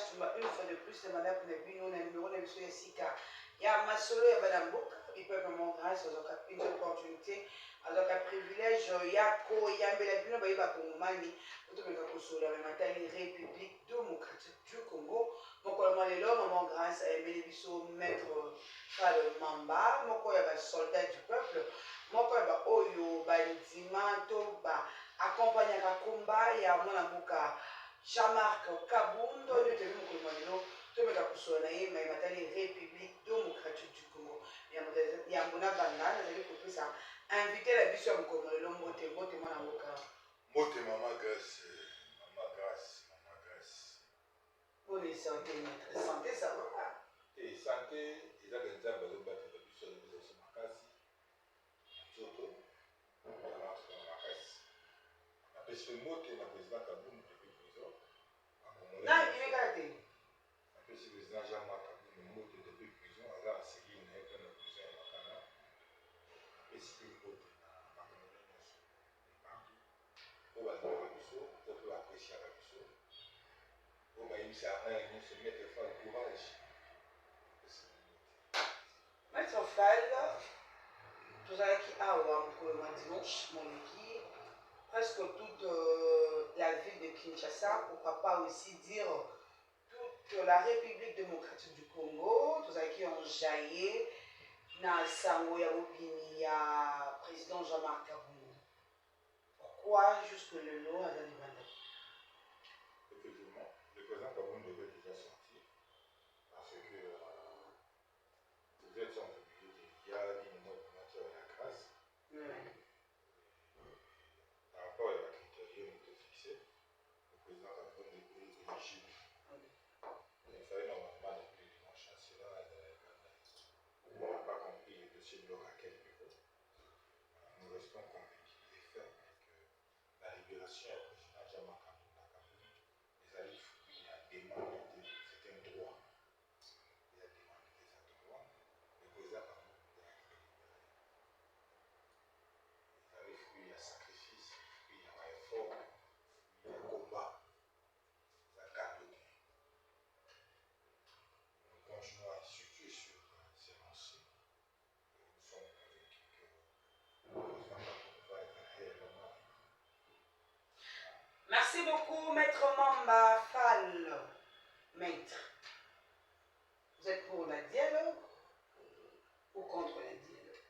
courage une fois de plus de mandat pour les nous, numéro de M. Sika. Il y a ma solo et Madame Bouk, il peut vraiment grâce à une opportunité, à un privilège, il y a il y a un bel appui, il y a pour Mali, pour tout le monde, la République démocratique du Congo. Mon colonel est là, maman grâce à Bénébisso, maître Mamba, mon colonel soldat du peuple, mon colonel Oyo, Bandimanto, accompagné à combat, il y a mon amouka. Jean-Marc Kabound, nous tenons le Moïno, tout le monde a mais la République démocratique du Congo. Il y a mon abandon, nous avons invité la vision au Congo, le mote, mon avocat. Mote, maman grâce, maman grâce. Bonne santé, maître. Santé, ça va. Et santé, ils ont des arbres de battre de vision de vision sur ma casse. Surtout, on va sur ma casse. Après ce mot, le président Kabound depuis prison. Non, il est gardé. Après ce président Jean-Marc Kabound, le mot depuis prison, alors c'est qu'il n'est pas dans la prison à Makana. Après ce qu'il mot dans la communauté. On va dire la mission, on peut apprécier la mission. On va y se mettre fin de courage. Maître Fall, tout ça qui a un dimanche, mon équipe, presque toute la ville de Kinshasa, pourquoi pas aussi dire toute la République démocratique du Congo, tout ça qui ont jailli, dans le Sango Yabobini, il y a le président Jean-Marc Kabound. Pourquoi jusque le lot à Dalibanda? Effectivement, le président Kabound devait déjà sortir parce que vous êtes en il y a une matière à la grâce. Par rapport à la critérium qui était fixé, le président Kabound est éligible. Il fallait normalement depuis dimanche national on n'a pas compris le dossier bloc à quel niveau. Nous restons convaincus et fermes que la libération du président Jean-Marc Kabound, les alliés il a demandé certains droits. Il a demandé certains droits. Le président Kabound il avait fui à sacrifice, il y a un effort, il y a un combat. Ça garde le gain. Nous continuons à situer sur ces lancers. Nous sommes convaincus que le président Kabound va être réellement. Merci beaucoup, Maître Mamba Fall. Maître, vous êtes pour le dialogue ou contre le dialogue?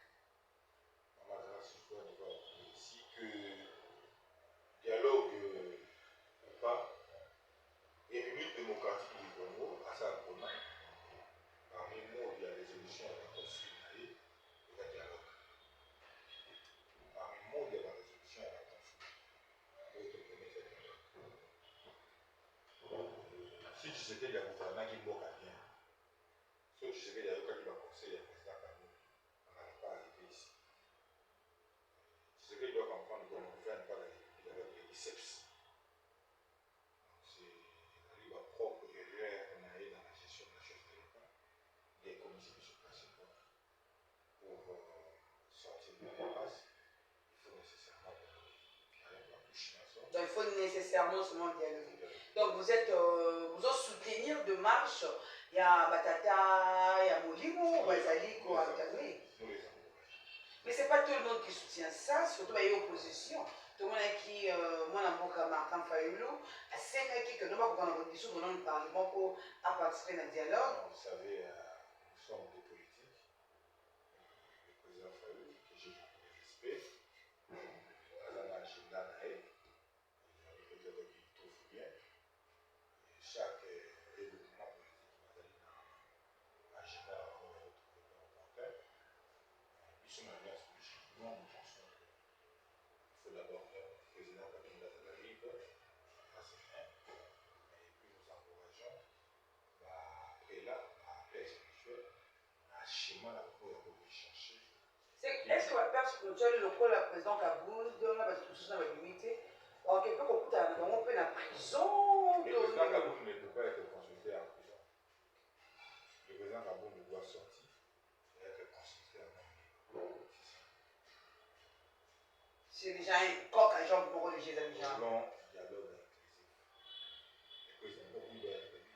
Ma grâce, je dois devoir dire ici que dialogue ou pas, et République démocratique du Congo, à sa commun, parmi nous, il y a des résolutions à la conflit, il y a dialogue. Parmi nous, il y a des résolutions à la conflit. Si tu sais qu'il y a un gouvernement qui bloque à rien, si tu sais qu'il y a un qui va conseiller le président Kabound, on n'allait pas arriver ici. C'est ce qu'il doit comprendre qu'on ne gouverne pas la République avec les biceps. C'est la propre erreur qu'on a eu dans la gestion de la chose de l'État, des commissions qui se passent pour sortir de l'impasse. Il faut nécessairement donc il faut nécessairement seulement dialoguer. Donc vous êtes soutenir de marche, il y a Batata, il y a Molimo, Bazali, quoi, oui. Mais ce n'est pas tout le monde qui soutient ça, surtout les oppositions. Tout le monde qui, moi, je suis Martin Fayoulou, à 5 qui que nous avons dans le Parlement pour participer au dialogue. Vous savez, nous sommes des politiques. Le président Fayoulou, que j'ai beaucoup de respect, Azana Chindanae, peut-être qu'il trouve bien. Chaque regroupement politique qui va aller dans l'agenda ou autre reporter, ils sont en place politique. Nous, nous pensons qu'il faut d'abord le président Kabila arrive à ses fins, et puis nous encourageons après là, après spirituel, à schéma la pour chercher. Est-ce que la personne spirituelle, le col, le président Kabound, on a des limités? Alors, quelqu'un on peut la prison. Le président Kabound ne peut pas être consulté en prison. Le président Kabound doit sortir et être consulté en prison. C'est déjà un coq à jambes pour religieux, les gens. Selon dialogue inclusif. Le président Kabound doit être libre.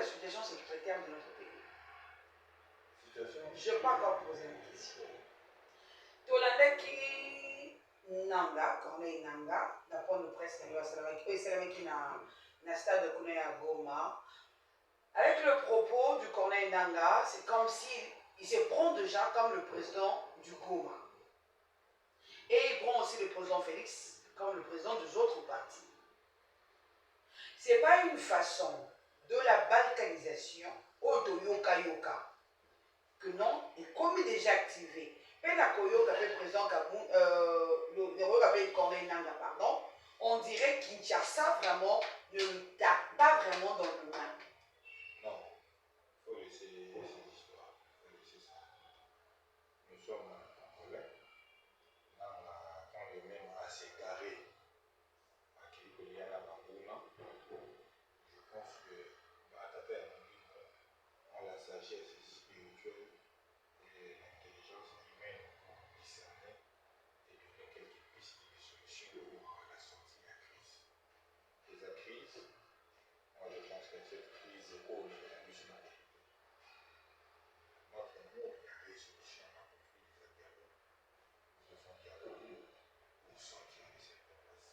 la situation sécuritaire de notre pays? Situation. Je ne peux pas encore poser une question. Tolandaki Nanga, Corneille Nanga, la point de presse qui na stade de Kouné à Goma. Avec le propos du Corneille Nanga, c'est comme s'il se prend déjà comme le président du Goma. Et il prend aussi le président Félix comme le président des autres partis. Ce n'est pas une façon de la balkanisation au Toyoka Yoka que non, est comme déjà activé. Mais la Koyoka fait président le Corneille Nanga, pardon, on dirait que Kinshasa vraiment ne tape pas vraiment dans le mal. Non, il faut laisser ces histoires, il faut laisser ça. Nous sommes en relais, quand le même a s'égaré à Kirikoliana Bambouna, je pense que on la sagesse spirituelle et l'intelligence humaine pour discerner et donner quelques pistes de solutions pour la sortie de la crise. Et la crise, moi je pense que cette crise est au niveau de la musulmane. Notre amour, il y a des solutions à la conflit des dialogues. Nous devons dialoguer pour sortir de cette impasse.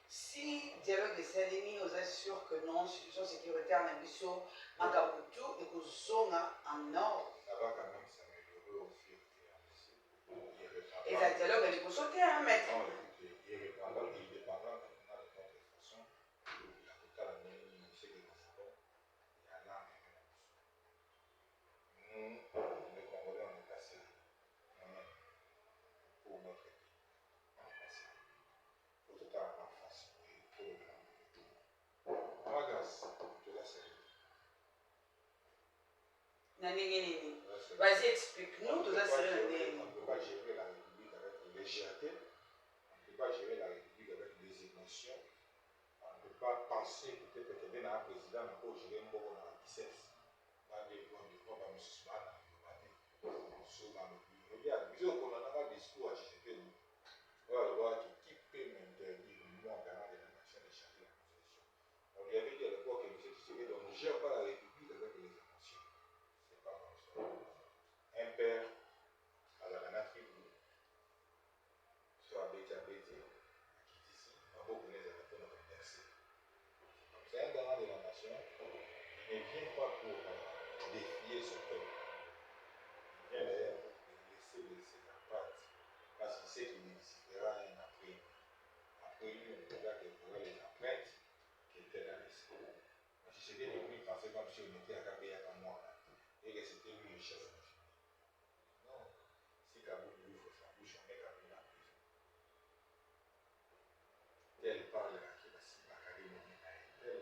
Si dialogue de Saint-Denis nous assure que non, situation sécuritaire n'a biso, Makabutu et Kuzonga en ordre. Ça va quand même s'améliorer au fur et à mesure. Et le dialogue, il faut sauter, hein, maître. Non, écoutez, indépendant de notre façon, la totale année, c'est que nous voulons, il y a là, nous, les Congolais, on est passé nous-mêmes pour notre pays. On est passé. Il faut tout à en face pour le grand. À ma grâce, je la salue. Vas-y, explique-nous, tout ça, c'est On ne peut pas gérer la République avec légèreté. On ne peut pas gérer la République avec des émotions. On ne peut pas penser peut-être que un président n'a pas géré un bon dans la 17. Dans des points de quoi, M. Soumana, il y a un discours à Tshisekedi. Qui peut m'interdire, moi, en Ghana, de la nation, de changer la constitution. On lui avait dit à l'époque que M. Tshisekedi, on ne gère pas la République avec les émotions. Ce n'est pas comme ça. Un père à la tribu, soit Béti à Béti, qui est ici, on va beaucoup les arrêter dans le verset. C'est un garant de la nation, il ne vient pas pour défier son peuple. Il vient d'ailleurs pour laisser la patte, parce qu'il sait qu'il existera un après. Après lui, on verra qu'il y aura les empreintes qui étaient là laissées. Mais si c'était lui, il pensait comme si on était à Kabé à moi, et que c'était lui le chef de la famille. Non, si Kabou lui ouvre sa bouche, on met Kabou dans la prison. Tel parle à qui va s'y bagarrer, tel.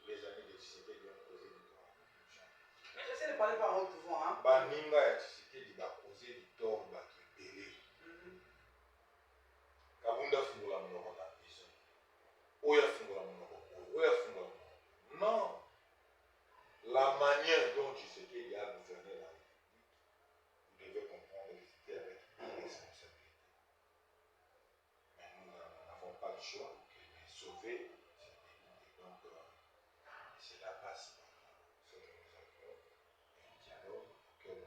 Les amis de Tshisekedi ont causé du tort à la production. Mais j'essaie de parler par haute voix. Hein. Baninga ya Tshisekedi va causer du tort à Kibélé. Kabunda fungula monoko na biso. Oya fungula monoko. Oya fungula monoko. Non. La manière dont Tshisekedi a gouverné la République, vous devez comprendre que c'était avec irresponsabilité. Mais nous n'avons pas le choix que de sauver ce pays. Donc, cela passe par ce que nous appelons un dialogue auquel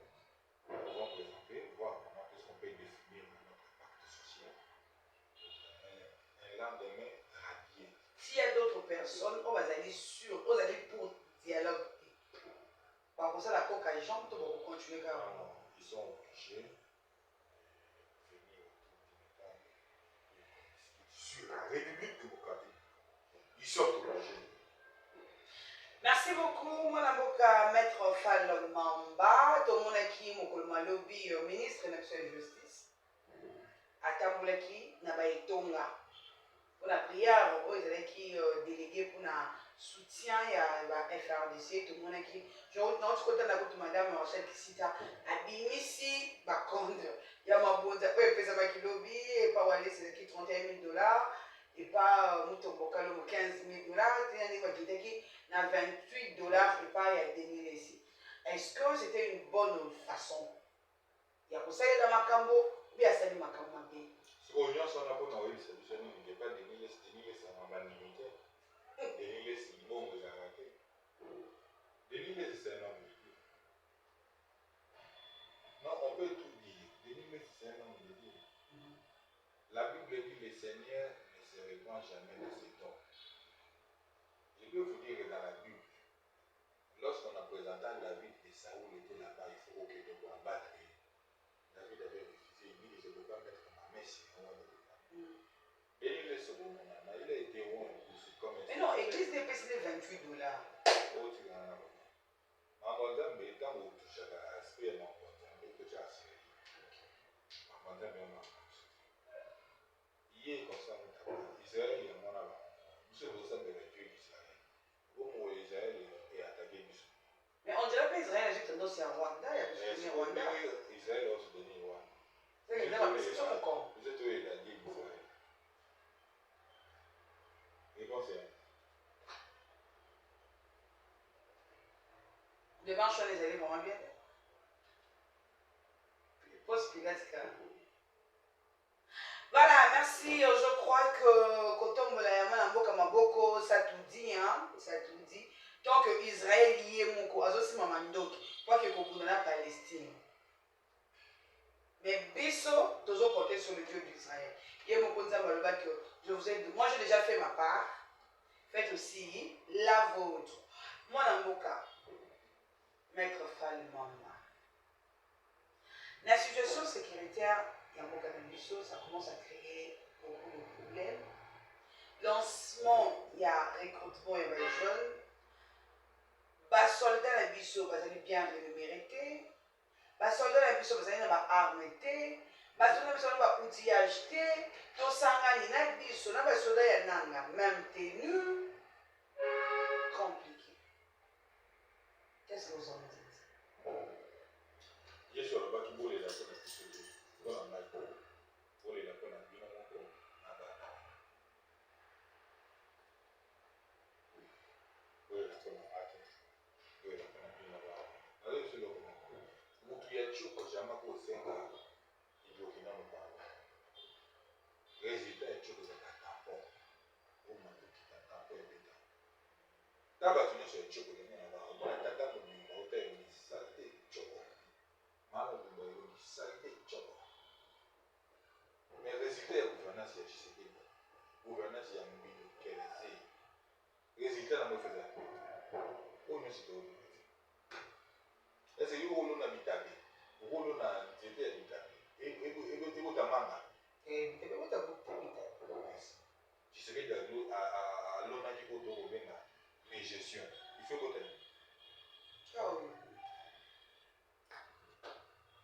nous devons présenter, voir comment est-ce qu'on peut définir notre pacte social. Un lendemain radié. S'il y a d'autres personnes, on va aller sur, on va aller pour dialogue. Par contre, ça, la coque à jambe, on va continuer quand même. Non, ils sont obligés de venir autour du sur la République démocratique. Ils sont obligés. Merci beaucoup, mon avocat, maître Fall Mamba, tout le monde qui m'a lobby ministre de la Justice. Atambulaki, Nabaïtonga. Pour la prière, ils qui délégué pour le soutien à la FRDC, tout le monde qui. Je rentre côté de la madame Rachel qui cite à Bimisi, Bakonde. Il y a ma bonne, oui, puis ça va qui lobby, et pas aller, c'est qui $31 000, et pas Moutombokalo 15 000 $, qui n'a $28, et pas il y a 2 000 ici. Est-ce que c'était une bonne façon? Il y a pour ça, il y a Makambo, il y a ça, Makambo. sikoyo nyonso wana mpona koyebisa biso nini ngepa denilesi yango banimité denilesi libongo ezalaka te denilesi c'est un homme de Dieu. Non, on peut tout dire. Denilesi c'est un homme de Dieu. La Bible dit le Seigneur ne se répand jamais de ses dons. Je peux vous dire que dans la Bible, lorsqu'on a présenté David et Saoul était là-bas, il faut que tu puisses battre. David avait refusé, il dit que je ne peux pas mettre ma main sur moi. Et il est sur mon âme, il a été loin comme un. Mais non, l'église n'est pas $28. Oh, tu en as. Mangondam, mais tant que tu as aspiré, Mangondam, que tu as aspiré. Mangondam, mais on a. Il est comme ça, Israël, il y a mon âme. Monsieur le Seigneur de Dieu d'Israël. Au mot Israël est attaqué. Mais on dirait pas Israël a juste tendance à Rwanda, il y a plus de Rwanda. Israël a aussi donné Rwanda. C'est ça mon corps. Vous êtes où il a dit Israël. Réponse est. Les marches, les allées vraiment bien. Post Pilates. Voilà, merci. Je crois que Kotombo la Mboka Maboko, ça tout dit, hein. Ça tout dit. Tant que Israël y est mon corps, aussi maman Ndoki, pas que Kobo dans la Palestine. Mais Bisso, toujours porté sur le Dieu d'Israël. Il y a mon que je vous ai dit, moi j'ai déjà fait ma part. Faites aussi la vôtre. Moi, Namboka, Maître Fall Mama. La situation sécuritaire, Yamboka Nambiso, ça commence à créer beaucoup de problèmes. Lancement, il y a recrutement, il y a des jeunes. Bas soldats, la biso, ils allaient bien rémunérés. Bas soldats, la biso, ils allaient armés. Bas soldats, ils allaient outillage. Tout ça, il y a des biso, bas soldats, il y a même tenue. Compliqué. Qu'est-ce que vous en dites? Yes, sur le bas qui boule la peine à tout dans la maille. Boule la peine à bien mon corps. Boule la peine à mater. Boule la peine à bien avoir. Alors, c'est le moment. Vous qui êtes chaud, quand jamais pour 5 ans, il faut qu'il n'en ait pas. Résultat est chaud de la tampon. Au moins, tu t'as tampon et béton. D'abord, tu n'es pas chaud de la tampon. On a tampon pour une hôtel, une saleté de chaud. Mais le résultat est gouvernance ya Tshisekedi. Gouvernance ya Mbilo Kelese. Résultat na mofeza. O nyo sito. Est-ce que vous avez habité? Vous avez été habité. Et vous avez manga. Et vous avez beaucoup. Tshisekedi a l'on a dit que vous avez une gestion. Il faut que vous Ah oui.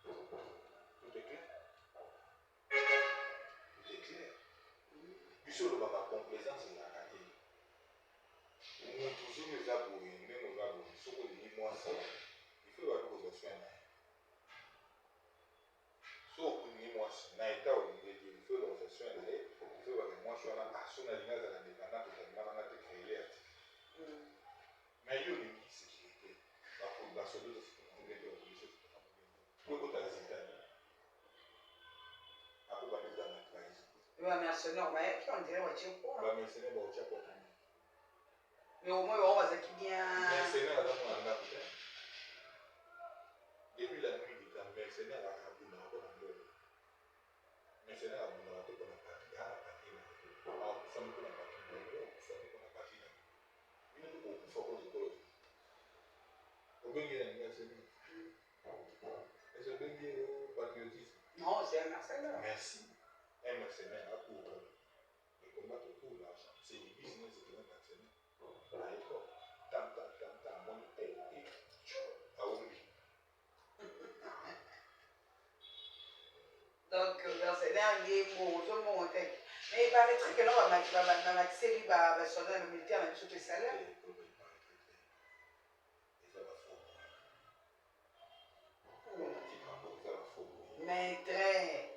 Tout est clair. Tout est clair. Puisque le baba complaisance est la raté. Nous toujours nous avons même nous avons ce que nous moi ça. Il faut avoir des soins. So nous moi na état où il faut avoir des soins là. Il faut avoir moi je suis là à son alliance à la dépendance totalement dans la créer. Mais il y a une sécurité. Pour la solution de sécurité de la police. Pour que tu résultat. Après on va mettre dans la trahison. Mais mercenaire, mais on dirait que tu es quoi? Bah mercenaire bah tu as pas. Mais au moins on va dire qu'il bien. Mercenaire à dans la peut-être. Depuis la nuit du temps, mercenaire à Kaboul n'a pas d'anglais. Mercenaire à Kaboul n'a pas d'anglais. À la partie là. Alors ça me connaît pas. Ça me connaît pas. Il nous faut qu'on se pose. Au bien qu'il y ait un mercenaire. Est-ce que bien qu'il y ait un patriotisme? Non, c'est un mercenaire. Merci. Un mercenaire à pour le combattre pour l'argent. C'est du business de un mercenaire. À l'époque, tam, mon et ah oui. Donc, mercenaire, il est bon, tout le monde est. Mais il paraîtrait que non, ma série va soldat militaire, même sur les salaires. Mais très.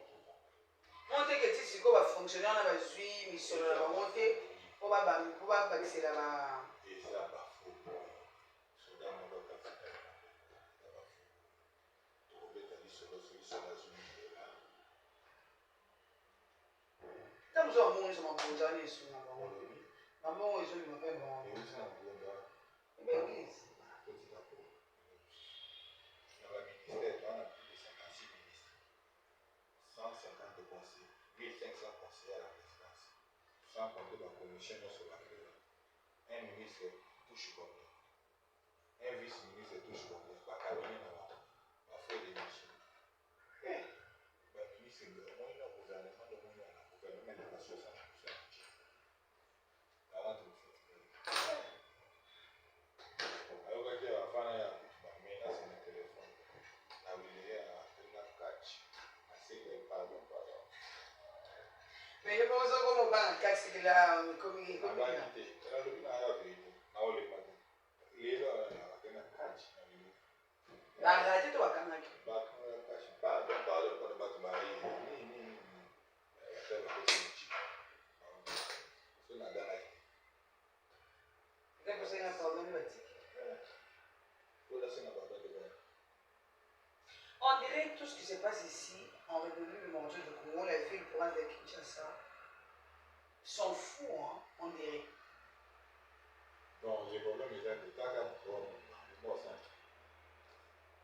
Monter que tu sais quoi va fonctionner, on va suivre, mais sur la montée, on va passer là-bas. Et ça va fou. nyonso maboza wana esunga bango mamongo ezolima mpe bango ebengizi sans compter la commission sur la création. Un ministre touche comme un vice-ministre touche comme pas cabinet dans la foi des missions. Le ministre de le gouvernement de la société. Alors, que la femme a menace le téléphone. La vidéo a catch. Assez de pardon. Mais je pense qu'on va en cas que là, comme il est comme ça. La radio tu vas quand même. On dirait que tout ce qui se passe ici, en République démocratique du Congo, la ville province de Kinshasa, sont fous, hein, on dirait. Non, j'ai problème, mais j'ai des tas de bon sang.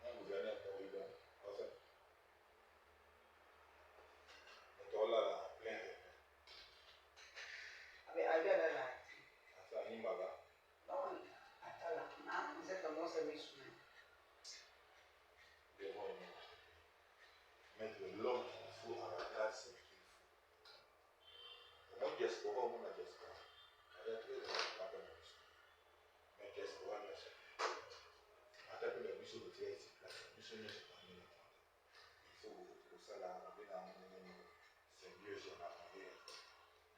Un gouverneur pour lui, bon sang. On là, plein. Mais allez là. Ça, il m'a là. Non, attends là. Non, vous êtes dans mon service. Mettre l'homme qu'il faut à la place qu'il faut. Mon diaspora, mon diaspora. Elle est très importante. Mais diaspora, il y a ça. Attaque le bus de place, le bus de il faut pour ça là, on est dans c'est mieux, j'en ai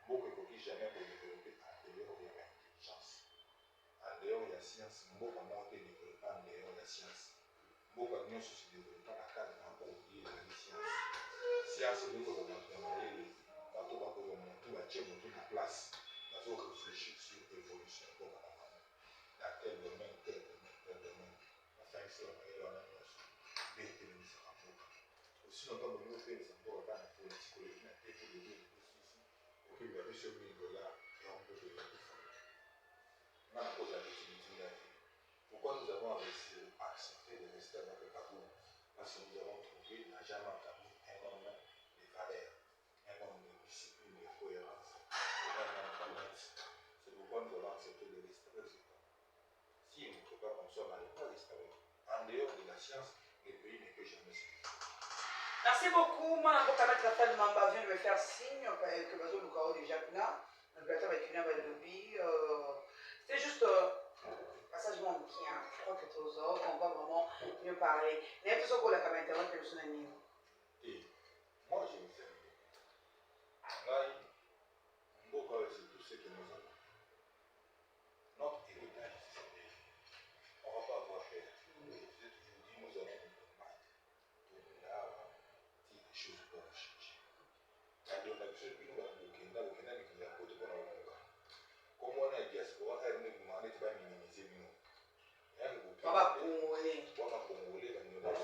beaucoup de qui jamais pour développer en dehors de l'intelligence. En dehors de la science, beaucoup de monde développé en dehors de la science. Beaucoup de gens se développent dans la cadre d'un produit de la science. Science, nous devons travailler, tout va pour tout à tirer tout la place. Nous devons réfléchir sur l'évolution de la femme. Dans tel domaine, tel domaine. Enfin, c'est un peu la même chose. Bien que nous ne sommes pas. Aussi longtemps que nous faisons des efforts dans la politique, on a fait pour le bien de ceci. Pour qu'il y ait ce $1000 et on peut payer tout ça. On a posé la question de pourquoi nous avons accepté de rester avec le Cameroun? Parce que nous avons trouvé l'argent dans le Cameroun un homme de valeur, un homme de discipline, de cohérence, un homme d'honnête. C'est pourquoi nous avons accepté de rester avec ce temps. Si on ne peut pas comme ça, on n'allait pas rester avec. En dehors de la science, le pays ne peut jamais se faire. Merci beaucoup. Moi, je vais permettre à Fred Mamba vient de me faire signe que je vais le carreau déjà là. Le plateau avec une heure de lobby. C'était juste passagement bien. Je crois que tous les autres, on va vraiment mieux parler. Mais tout ça pour la caméra internet, c'est le niveau. Et moi, je me fais. Là, beaucoup c'est tout ce que nous avons. Notre héritage, c'est ce pays. On ne va pas avoir peur. Aujourd'hui, nous allons nous battre. Là, si les choses peuvent changer. Quand on a besoin de nous, on a besoin de nous. Comme on a dit, on va minimiser nous. On va congolais. On va congolais, on va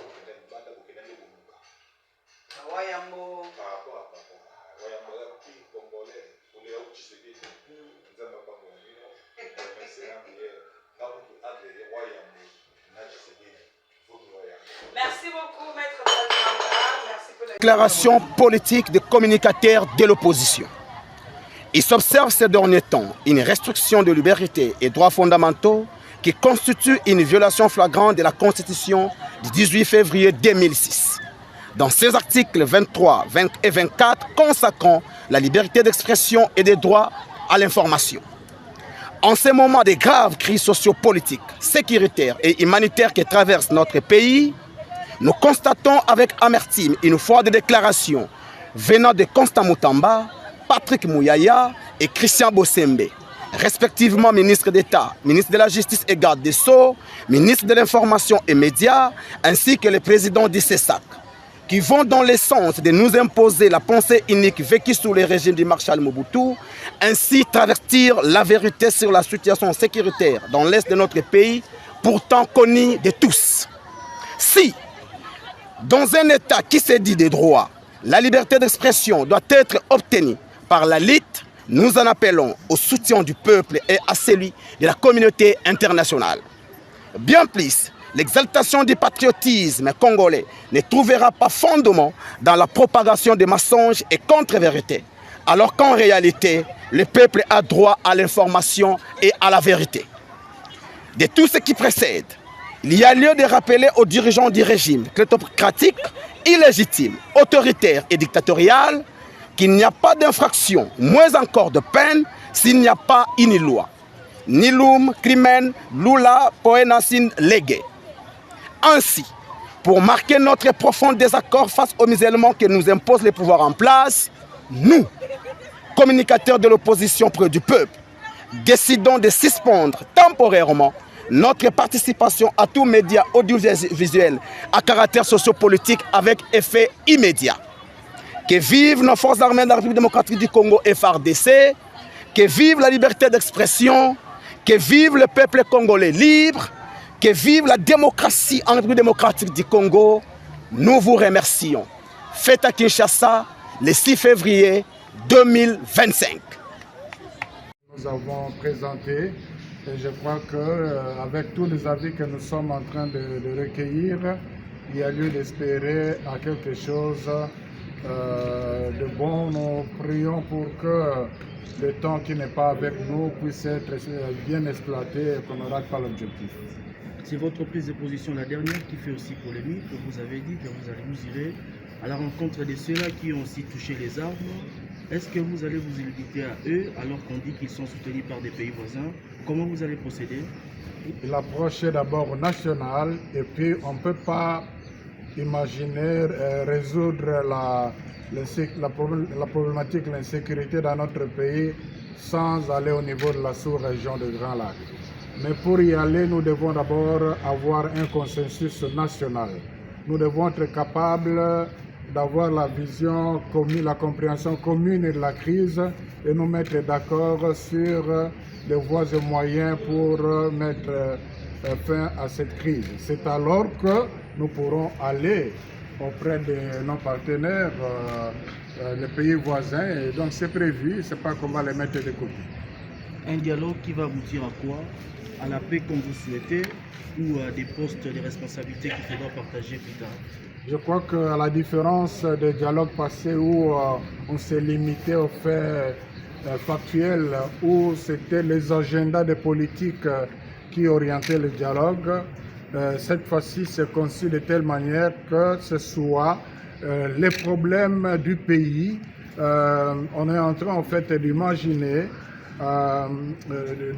Wayambo. par rapport à Wayambo, puis congolais, on est où tu sais que nous avons pas congolais. Merci beaucoup, maître Mamba. Merci pour la Déclaration politique des communicateurs de l'opposition. Il s'observe ces derniers temps une restriction de liberté et droits fondamentaux qui constitue une violation flagrante de la Constitution du 18 février 2006. Dans ses articles 23, 20 et 24 consacrant la liberté d'expression et des droits à l'information. En ces moments de graves crises sociopolitiques, sécuritaires et humanitaires qui traversent notre pays, nous constatons avec amertume une fois de déclaration venant de Constant Mutamba, Patrick Mouyaya et Christian Bossembe, respectivement ministre d'État, ministre de la Justice et garde des Sceaux, ministre de l'Information et Médias, ainsi que le président du CESAC, qui vont dans le sens de nous imposer la pensée unique vécue sous le régime du Marshal Mobutu, ainsi travestir la vérité sur la situation sécuritaire dans l'est de notre pays, pourtant connue de tous. Si, dans un État qui se dit des droits, la liberté d'expression doit être obtenue par la lutte Nous en appelons au soutien du peuple et à celui de la communauté internationale. Bien plus, l'exaltation du patriotisme congolais ne trouvera pas fondement dans la propagation des mensonges et contre-vérités, alors qu'en réalité, le peuple a droit à l'information et à la vérité. De tout ce qui précède, il y a lieu de rappeler aux dirigeants du régime kleptocratique, illégitime, autoritaire et dictatorial qu'il n'y a pas d'infraction, moins encore de peine, s'il n'y a pas une loi. Nilum, crimen, lula, poenasin, légué. Ainsi, pour marquer notre profond désaccord face au musulmans que nous imposent les pouvoirs en place, nous, communicateurs de l'opposition près du peuple, décidons de suspendre temporairement notre participation à tout média audiovisuel à caractère sociopolitique avec effet immédiat. Que vivent nos forces armées de la République démocratique du Congo FARDC, que vive la liberté d'expression, que vive le peuple congolais libre, que vive la démocratie en République démocratique du Congo. Nous vous remercions. Fête à Kinshasa le 6 février 2025. Nous avons présenté, et je crois qu'avec tous les avis que nous sommes en train de recueillir, il y a lieu d'espérer à quelque chose de bon. Nous prions pour que le temps qui n'est pas avec nous puisse être bien exploité et qu'on ne rate pas l'objectif. C'est votre prise de position, la dernière, qui fait aussi polémique. Vous avez dit que vous irez à la rencontre de ceux-là qui ont aussi touché les armes. Est-ce que vous allez vous inviter à eux alors qu'on dit qu'ils sont soutenus par des pays voisins? Comment vous allez procéder? L'approche est d'abord nationale et puis on ne peut pas imaginer résoudre la problématique de l'insécurité dans notre pays sans aller au niveau de la sous-région de Grand Lac. Mais pour y aller, nous devons d'abord avoir un consensus national. Nous devons être capables d'avoir la vision commune, la compréhension commune de la crise et nous mettre d'accord sur les voies et moyens pour mettre fin à cette crise. C'est alors que nous pourrons aller auprès de nos partenaires, les pays voisins, et donc c'est prévu, c'est pas qu'on va les mettre de côté. Un dialogue qui va aboutir à quoi? À la paix comme vous souhaitez ou à des postes de responsabilité qu'il faudra partager plus tard? Je crois qu'à la différence des dialogues passés où on s'est limité aux faits factuels, où c'était les agendas des politiques qui orientaient le dialogue, cette fois-ci c'est conçu de telle manière que ce soit les problèmes du pays. On est en train en fait d'imaginer,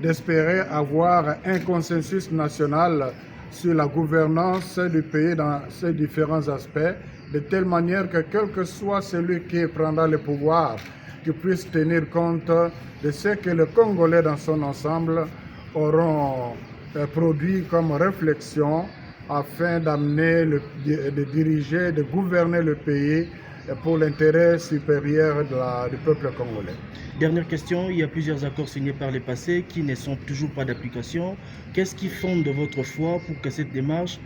d'espérer avoir un consensus national sur la gouvernance du pays dans ses différents aspects, de telle manière que quel que soit celui qui prendra le pouvoir, qu'il puisse tenir compte de ce que les Congolais dans son ensemble auront produit comme réflexion afin d'amener, de diriger, de gouverner le pays pour l'intérêt supérieur du peuple congolais. Dernière question, il y a plusieurs accords signés par les passés qui ne sont toujours pas d'application. Qu'est-ce qui fonde votre foi pour que cette démarche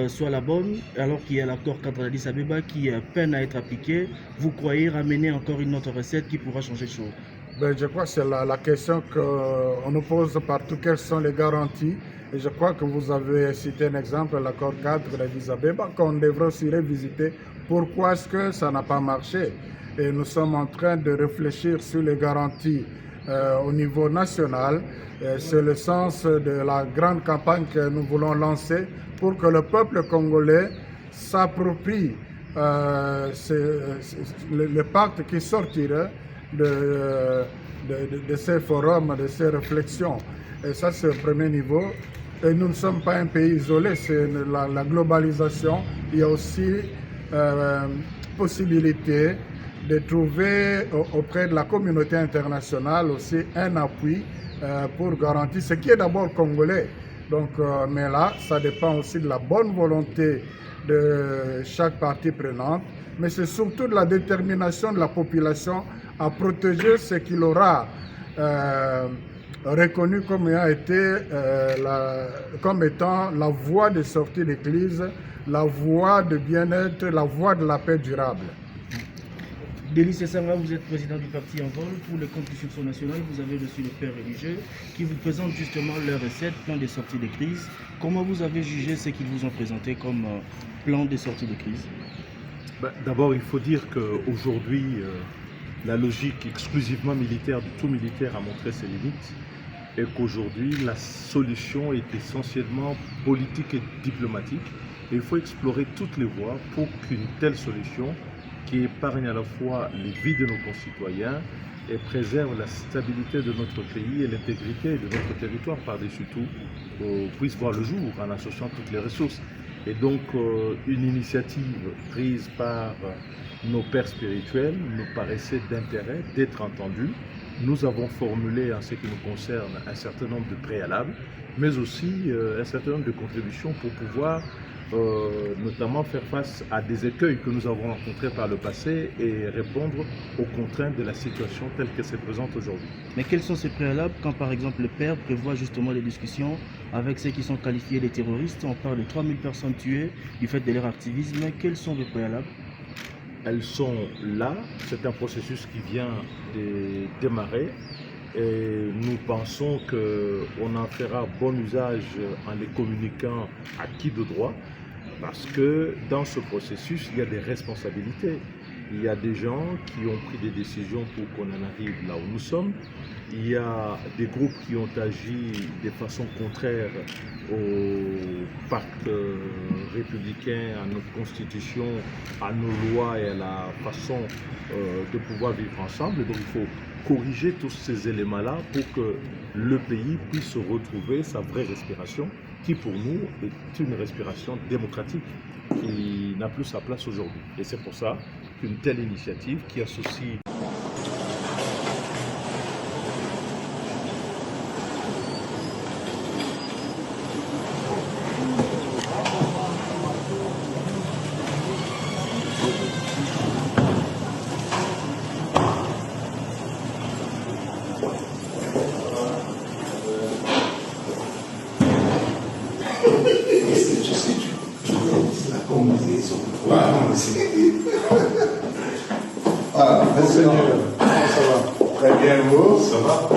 soit la bonne, alors qu'il y a l'accord cadre d'Addis Abeba qui peine à être appliqué? Vous croyez ramener encore une autre recette qui pourra changer les choses? Je crois que c'est la question qu'on nous pose partout. Quelles sont les garanties? Et je crois que vous avez cité un exemple, l'accord cadre d'Addis Abeba, qu'on devrait aussi revisiter. Pourquoi est-ce que ça n'a pas marché? Et nous sommes en train de réfléchir sur les garanties au niveau national. C'est le sens de la grande campagne que nous voulons lancer pour que le peuple congolais s'approprie le pacte qui sortira de ces forums, de ces réflexions. Et ça, c'est le premier niveau. Et nous ne sommes pas un pays isolé, c'est la globalisation. Il y a aussi possibilité de trouver auprès de la communauté internationale aussi un appui pour garantir ce qui est d'abord congolais. Donc, mais là, ça dépend aussi de la bonne volonté de chaque partie prenante, mais c'est surtout de la détermination de la population à protéger ce qu'il aura reconnu comme ayant été comme étant la voie de sortie de crise, la voie de bien-être, la voie de la paix durable. Délice Sanga, vous êtes président du parti Envol. Pour les comptes du sursaut national, vous avez reçu le père religieux qui vous présente justement leur recette, plan de sortie de crise. Comment vous avez jugé ce qu'ils vous ont présenté comme plan de sortie de crise? D'abord, il faut dire qu'aujourd'hui, la logique exclusivement militaire de tout militaire a montré ses limites et qu'aujourd'hui, la solution est essentiellement politique et diplomatique. Et il faut explorer toutes les voies pour qu'une telle solution qui épargne à la fois les vies de nos concitoyens et préserve la stabilité de notre pays et l'intégrité de notre territoire par-dessus tout, puisse voir le jour en associant toutes les ressources. Et donc, une initiative prise par nos pères spirituels nous paraissait d'intérêt d'être entendue. Nous avons formulé, en ce qui nous concerne, un certain nombre de préalables, mais aussi un certain nombre de contributions pour pouvoir notamment faire face à des écueils que nous avons rencontrés par le passé et répondre aux contraintes de la situation telle qu'elle se présente aujourd'hui. Mais quels sont ces préalables quand par exemple le père prévoit justement des discussions avec ceux qui sont qualifiés de terroristes? On parle de 3000 personnes tuées du fait de leur activisme. Quels sont les préalables? Elles sont là, c'est un processus qui vient de démarrer et nous pensons qu'on en fera bon usage en les communiquant à qui de droit. Parce que dans ce processus, il y a des responsabilités. Il y a des gens qui ont pris des décisions pour qu'on en arrive là où nous sommes. Il y a des groupes qui ont agi de façon contraire au pacte républicain, à notre constitution, à nos lois et à la façon de pouvoir vivre ensemble. Donc il faut corriger tous ces éléments-là pour que le pays puisse retrouver sa vraie respiration, qui pour nous est une respiration démocratique qui n'a plus sa place aujourd'hui. Et c'est pour ça qu'une telle initiative qui associe Très bien, vous. Ça va.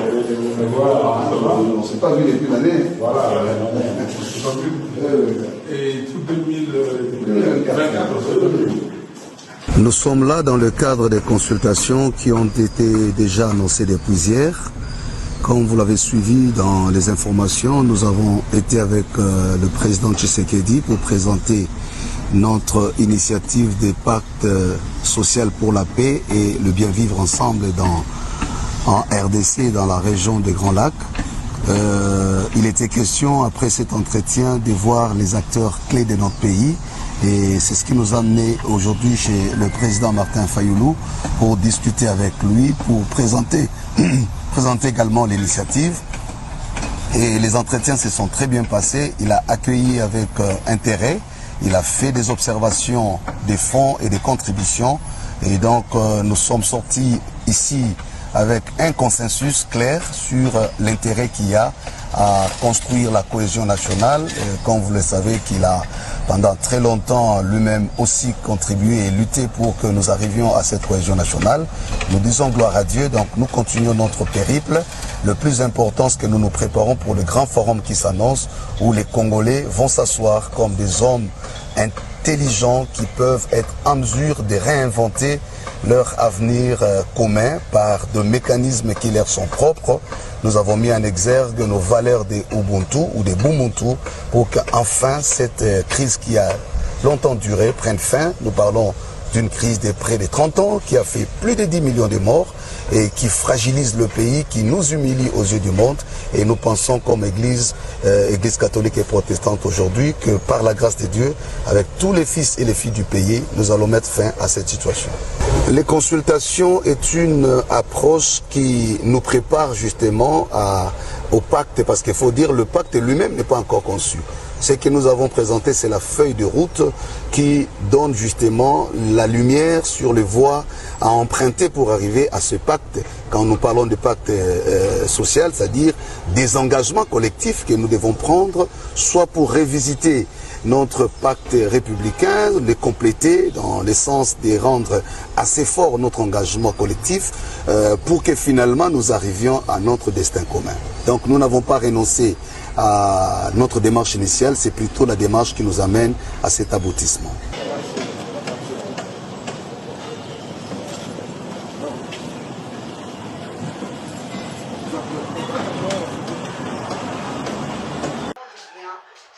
Voilà, ça va. On ne s'est pas vu depuis l'année. Voilà, et tout 2024. Nous sommes là dans le cadre des consultations qui ont été déjà annoncées depuis hier. Comme vous l'avez suivi dans les informations, nous avons été avec le président Tshisekedi pour présenter notre initiative des pactes social pour la paix et le bien vivre ensemble en RDC, dans la région des Grands Lacs. Il était question, après cet entretien, de voir les acteurs clés de notre pays. Et c'est ce qui nous a amené aujourd'hui chez le président Martin Fayoulou pour discuter avec lui, pour présenter également l'initiative. Et les entretiens se sont très bien passés. Il a accueilli avec intérêt. Il a fait des observations des fonds et des contributions. Et donc, nous sommes sortis ici avec un consensus clair sur l'intérêt qu'il y a à construire la cohésion nationale. Comme vous le savez, qu'il a pendant très longtemps lui-même aussi contribué et lutté pour que nous arrivions à cette cohésion nationale. Nous disons gloire à Dieu, donc nous continuons notre périple. Le plus important, c'est que nous nous préparons pour le grand forum qui s'annonce, où les Congolais vont s'asseoir comme des hommes intelligents qui peuvent être en mesure de réinventer leur avenir commun par des mécanismes qui leur sont propres. Nous avons mis en exergue nos valeurs des Ubuntu ou des Bumuntu pour qu'enfin cette crise qui a longtemps duré prenne fin. Nous parlons d'une crise de près de 30 ans qui a fait plus de 10 millions de morts et qui fragilise le pays, qui nous humilie aux yeux du monde. Et nous pensons comme Église catholique et protestante aujourd'hui que par la grâce de Dieu, avec tous les fils et les filles du pays, nous allons mettre fin à cette situation. Les consultations est une approche qui nous prépare justement au pacte, parce qu'il faut dire le pacte lui-même n'est pas encore conçu. Ce que nous avons présenté, c'est la feuille de route qui donne justement la lumière sur les voies à emprunter pour arriver à ce pacte. Quand nous parlons de pacte social, c'est-à-dire des engagements collectifs que nous devons prendre, soit pour révisiter notre pacte républicain, le compléter dans le sens de rendre assez fort notre engagement collectif pour que finalement nous arrivions à notre destin commun. Donc nous n'avons pas renoncé à notre démarche initiale, c'est plutôt la démarche qui nous amène à cet aboutissement.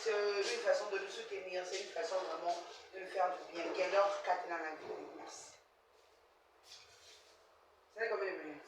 C'est une façon de nous soutenir, c'est une façon vraiment de nous faire du bien. Quelle heure, 4 ans, merci. C'est combien de minutes?